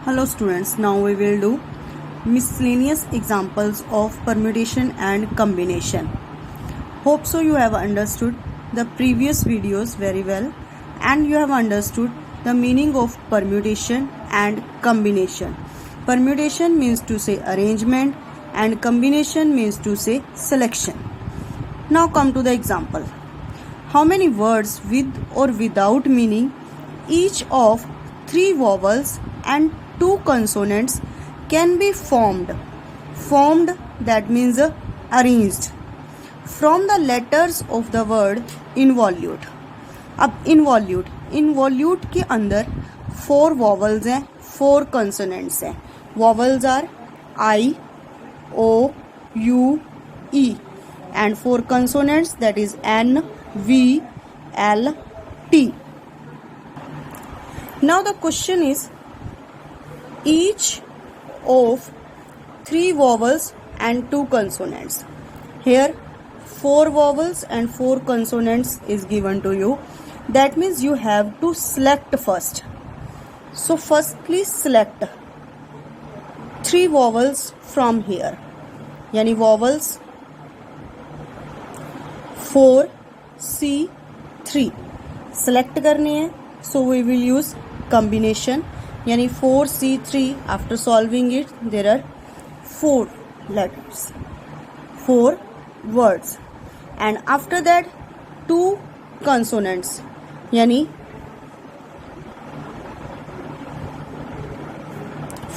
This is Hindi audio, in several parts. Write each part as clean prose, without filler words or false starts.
Hello students, now we will do miscellaneous examples of permutation and combination. Hope so you have understood the previous videos very well and you have understood the meaning of permutation and combination. Permutation means to say arrangement and combination means to say selection. Now come to the example. How many words with or without meaning, each of 3 vowels and 2 consonants can be formed? Formed, that means arranged from the letters of the word involute. अब involute के अंदर 4 vowels हैं, 4 consonants हैं. Vowels are I, O, U, E and 4 consonants, that is N, V, L, T. Now the question is, each of 3 vowels and 2 consonants. Here 4 vowels and 4 consonants is given to you. That means you have to select first. So firstly select 3 vowels from here. Yani vowels 4, C, 3. Select करनी है. So we will use combination. यानी 4C3. After solving it, there are 4 letters, 4 words, and after that 2 consonants. यानी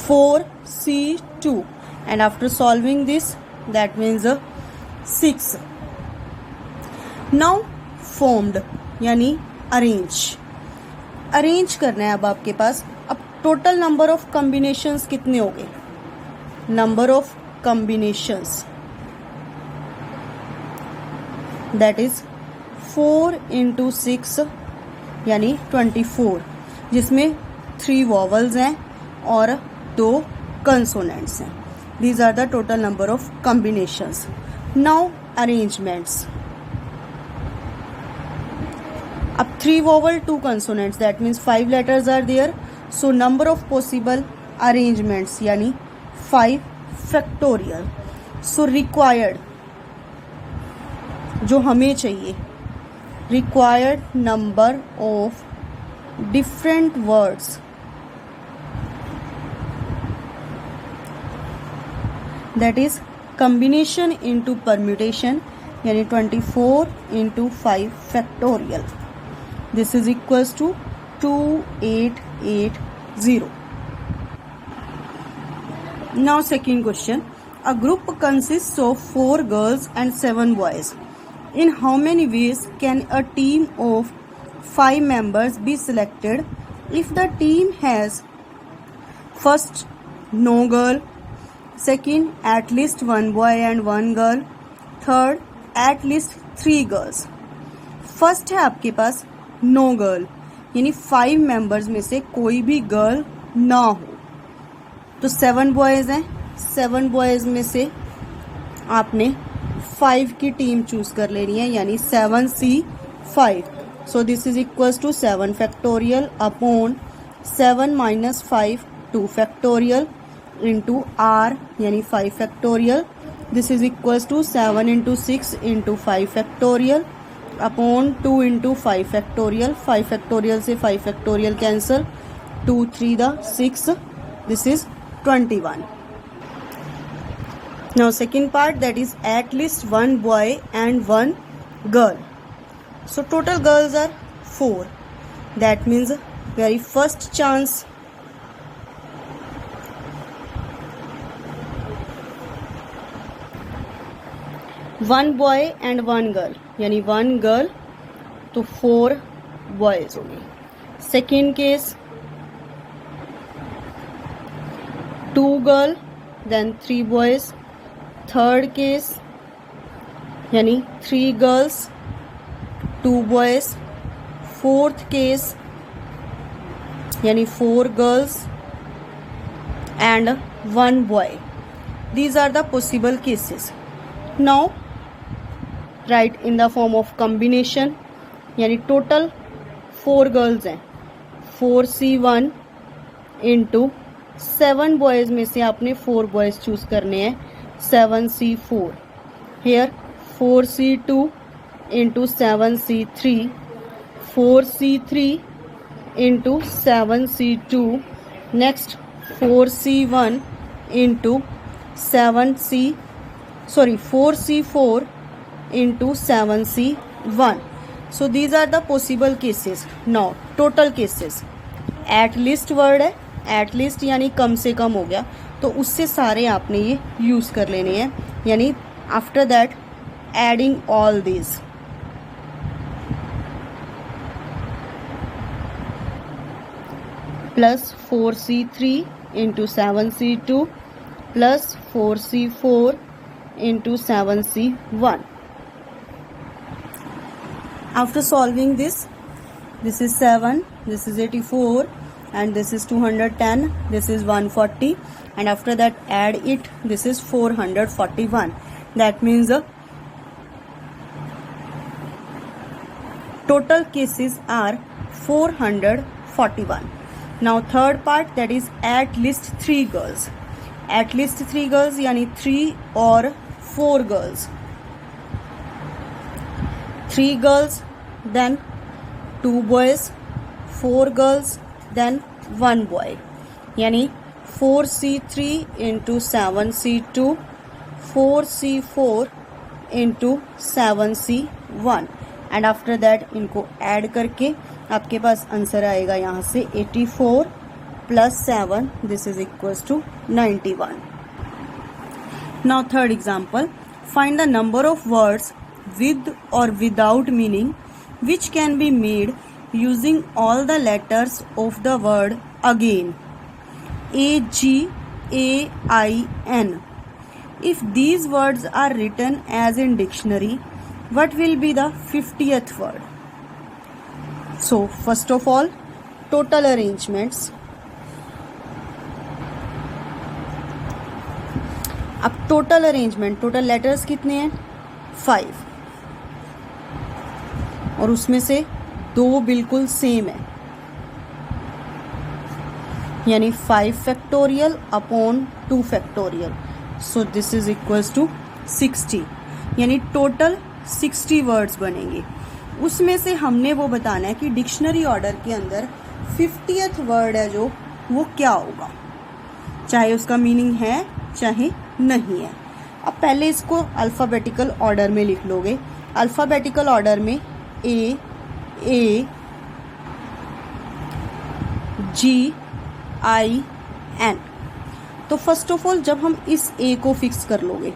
4C2, and after solving this, that means 6. Now formed यानी अरेंज करना है. अब आपके पास अब टोटल नंबर ऑफ कॉम्बिनेशंस कितने हो गए? Number of combinations that is 4 into 6 यानी 24, जिसमें 3 वॉवल्स हैं और 2 कंसोनेंट्स हैं. These are the total number of combinations. Now arrangements. अब 3 vowel 2 consonants, that means 5 letters are there. So number of possible arrangements यानी 5 factorial. So required, जो हमें चाहिए, required number of different words that is combination into permutation यानी 24 into 5 factorial. This is equals to 2880. Now second question. A group consists of 4 girls and 7 boys. In how many ways can a team of 5 members be selected if the team has first no girl, second at least 1 boy and 1 girl, third at least 3 girls. First है आपके पास नो गर्ल, यानी 5 मेंबर्स में से कोई भी गर्ल ना हो. तो 7 बॉयज हैं, 7 बॉयज में से आपने 5 की टीम चूज कर लेनी है, यानी 7C5. So this is equals to 7 factorial upon 7 minus 5 2 factorial into R यानी 5 factorial. This is equals to 7 into 6 into 5 factorial upon 2 into 5 factorial. 5 factorial से 5 factorial cancel. 2 3 the 6. This is 21. Now second part, that is at least 1 boy and 1 girl. So total girls are 4. That means very first chance one boy and 1 girl, यानी 1 गर्ल तो 4 बॉयज होंगे. Second case 2 girl then 3 boys. Third case यानी 3 गर्ल्स 2 बॉयज. फोर्थ केस यानी 4 girls and 1 boy. These are the possible cases. Now write in the form of combination, यानी टोटल 4 गर्ल्स हैं. 4C1 into 7 बॉयज़ में से आपने 4 बॉयज़ चूज़ करने हैं. 7C4. Here 4C2 into 7C3. 4C3 into 7C2. Next 4C1 into 4C4 into 7C1. So these are the possible cases. Now total cases. At least word है, at least यानी कम से कम हो गया, तो उससे सारे आपने ये यूज़ कर लेने हैं. यानी after that adding all these. Plus 4C3 into 7C2 plus 4C4 into 7C1. After solving this is 7, this is 84, and this is 210, this is 140, and after that add it, this is 441. That means the total cases are 441. Now third part, that is at least 3 girls. At least 3 girls यानी 3 or 4 girls. 3 girls, then 2 boys, 4 girls, then 1 boy. यानी 4C3 into 7C2, 4C4 into 7C1, and after that इनको ऐड करके आपके पास आंसर आएगा यहाँ से 84 plus 7, this is equals to 91. Now third example, find the number of words with or without meaning which can be made using all the letters of the word again. AGAIN. If these words are written as in dictionary, what will be the 50th word? So first of all, total arrangements. अब टोटल अरेंजमेंट, टोटल लेटर्स कितने हैं? 5, और उसमें से 2 बिल्कुल सेम है, यानी 5 factorial upon 2 factorial. So this is equals to 60, यानी टोटल 60 वर्ड्स बनेंगे. उसमें से हमने वो बताना है कि डिक्शनरी ऑर्डर के अंदर 50th वर्ड है जो, वो क्या होगा, चाहे उसका मीनिंग है चाहे नहीं है. अब पहले इसको अल्फ़ाबेटिकल ऑर्डर में लिख लोगे. अल्फ़ाबेटिकल ऑर्डर में A G I N. तो फर्स्ट ऑफ ऑल जब हम इस A को फिक्स कर लोगे,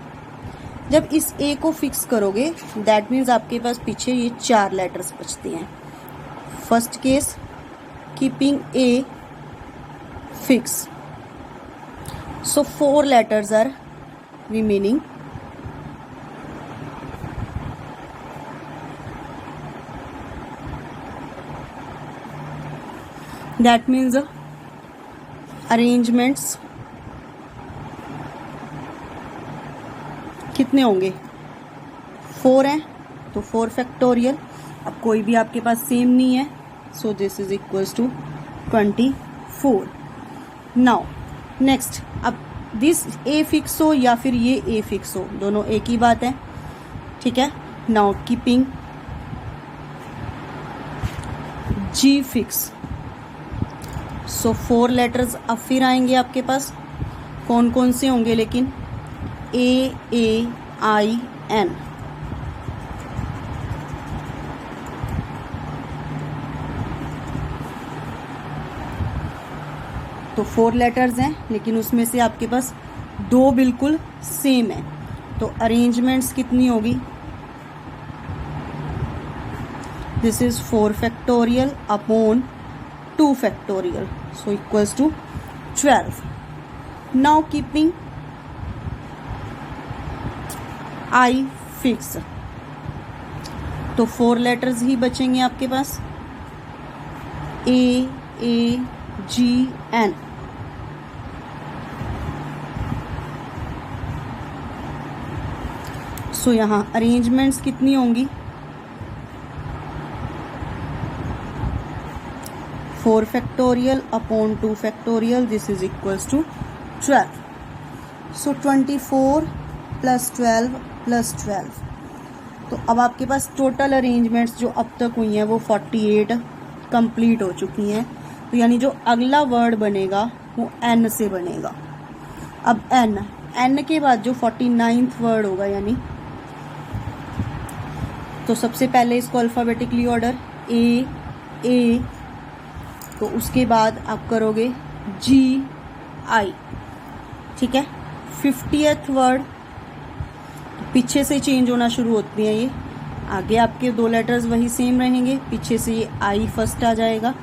जब इस A को फिक्स करोगे, दैट मीन्स आपके पास पीछे ये 4 लेटर्स बचते हैं. First case, keeping A fix, so 4 letters are remaining. That means arrangements कितने होंगे? 4 हैं, तो 4 फैक्टोरियल. अब कोई भी आपके पास सेम नहीं है, so this is equals to 24. Now next, अब दिस ए फिक्स हो या फिर ये ए फिक्स हो, दोनों एक ही बात है, ठीक है. नाउ कीपिंग जी फिक्स, सो 4 लेटर्स अब फिर आएंगे आपके पास. कौन कौन से होंगे लेकिन? AAIN. तो 4 लेटर्स हैं, लेकिन उसमें से आपके पास 2 बिल्कुल सेम है, तो अरेंजमेंट्स कितनी होगी? This is 4 factorial upon 2 factorial, so equals to 12. Now keeping I fixed, तो 4 लेटर्स ही बचेंगे आपके पास, AAGN. सो यहाँ अरेंजमेंट्स कितनी होंगी? 4 factorial upon 2 factorial, this is equals to 12. So 24 plus 12 plus 12. तो अब आपके पास टोटल अरेंजमेंट्स जो अब तक हुई हैं वो 48 कंप्लीट हो चुकी हैं. तो यानी जो अगला वर्ड बनेगा वो n से बनेगा. अब n के बाद जो 49th वर्ड होगा, यानी तो सबसे पहले इसको अल्फ़ाबेटिकली ऑर्डर ए, तो उसके बाद आप करोगे GI. ठीक है. 50th वर्ड पीछे से चेंज होना शुरू होती हैं. ये आगे आपके 2 लेटर्स वही सेम रहेंगे, पीछे से ये I फर्स्ट आ जाएगा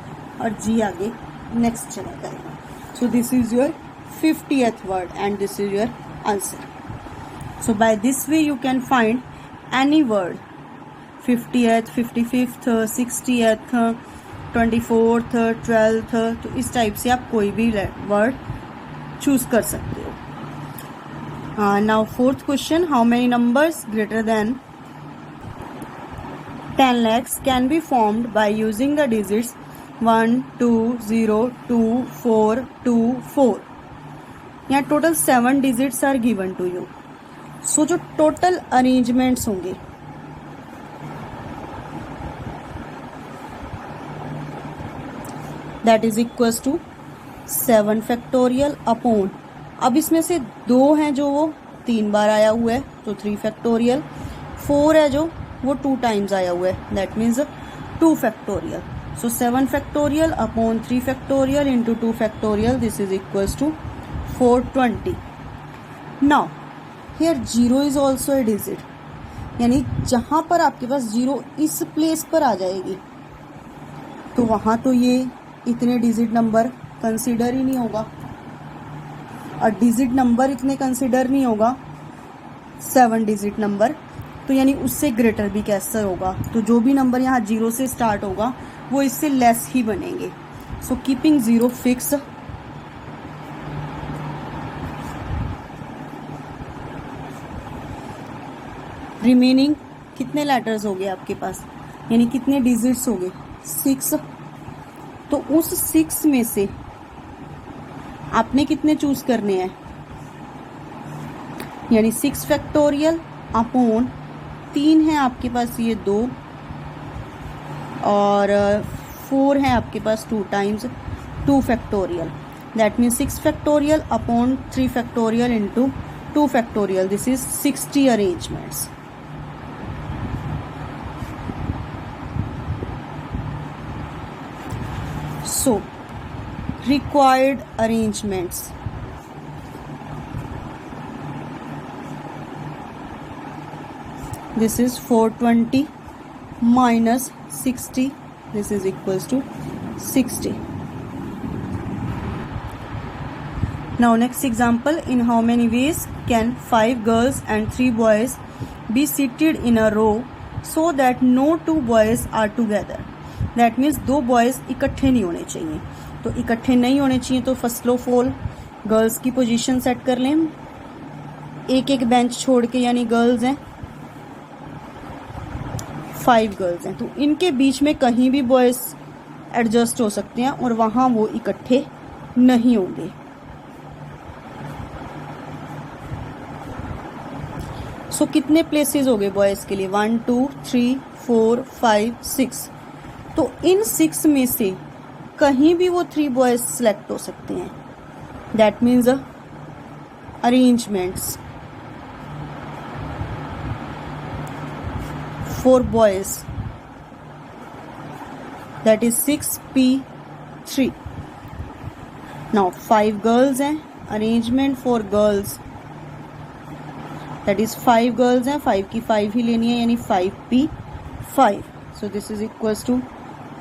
और G आगे नेक्स्ट चला जाएगा. सो this is your 50th word and this is your answer. So by this way you can find any word, 50th, 55th, 60th, 24th, 12th. तो इस टाइप से आप कोई भी वर्ड चूज कर सकते हो. Now 4th question, how many numbers greater than 10 lakhs can be formed by using the digits 1, 2, 0, 2, 4, 2, 4. यहाँ total 7 digits are given to you. So जो टोटल अरेंजमेंट्स होंगे that is equals to 7 factorial upon, अब इसमें से 2 हैं जो वो 3 बार आया हुआ है तो 3 फैक्टोरियल, 4 है जो वो 2 टाइम्स आया हुआ है that means 2 factorial. So 7 factorial upon 3 factorial into 2 factorial, this is equals to 420. Now here 0 is also a digit, यानी जहां पर आपके पास 0 इस प्लेस पर आ जाएगी तो वहां तो ये इतने डिजिट नंबर कंसीडर ही नहीं होगा, और डिजिट नंबर इतने कंसीडर नहीं होगा 7 डिजिट नंबर, तो यानी उससे ग्रेटर भी कैसे होगा. तो जो भी नंबर यहाँ 0 से स्टार्ट होगा वो इससे लेस ही बनेंगे. सो कीपिंग 0 फिक्स, रिमेनिंग कितने लेटर्स हो गए आपके पास, यानी कितने डिजिट्स हो गए 6. तो उस 6 में से आपने कितने चूज करने हैं, यानी 6 फैक्टोरियल अपॉन 3 है आपके पास ये 2 और 4 है आपके पास 2 times 2 factorial, that means 6 factorial upon 3 factorial into 2 factorial, this is 60 arrangements. So, required arrangements. This is 420 minus 60. This is equals to 60. Now next example, in how many ways can 5 girls and 3 boys be seated in a row so that no 2 boys are together. That means 2 boys इकट्ठे नहीं होने चाहिए. तो इकट्ठे नहीं होने चाहिए तो फर्स्ट ऑफ ऑल गर्ल्स की पोजीशन सेट कर लें, एक एक बेंच छोड़ के, यानी गर्ल्स हैं 5 गर्ल्स हैं, तो इनके बीच में कहीं भी बॉयज़ एडजस्ट हो सकते हैं और वहाँ वो इकट्ठे नहीं होंगे. सो कितने प्लेसेस हो गए बॉयज़ के लिए 1, 2, 3, 4, 5, 6. तो इन 6 में से कहीं भी वो 3 बॉयज सिलेक्ट हो सकते हैं. That means arrangements for boys that is 6p3. Now 5 girls हैं, arrangement for girls that is 5 girls हैं, 5 की 5 ही लेनी है यानी 5p5. So this is equals to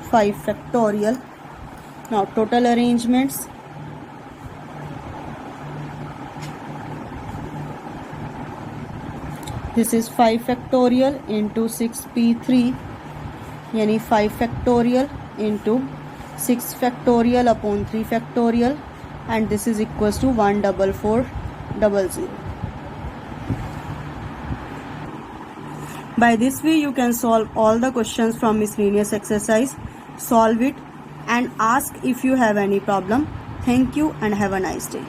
5 factorial. Now total arrangements, this is 5 factorial into 6p3 यानी 5 factorial into 6 factorial upon 3 factorial and this is equals to 14400. By this way you can solve all the questions from miscellaneous exercise. Solve it and ask if you have any problem. Thank you and have a nice day.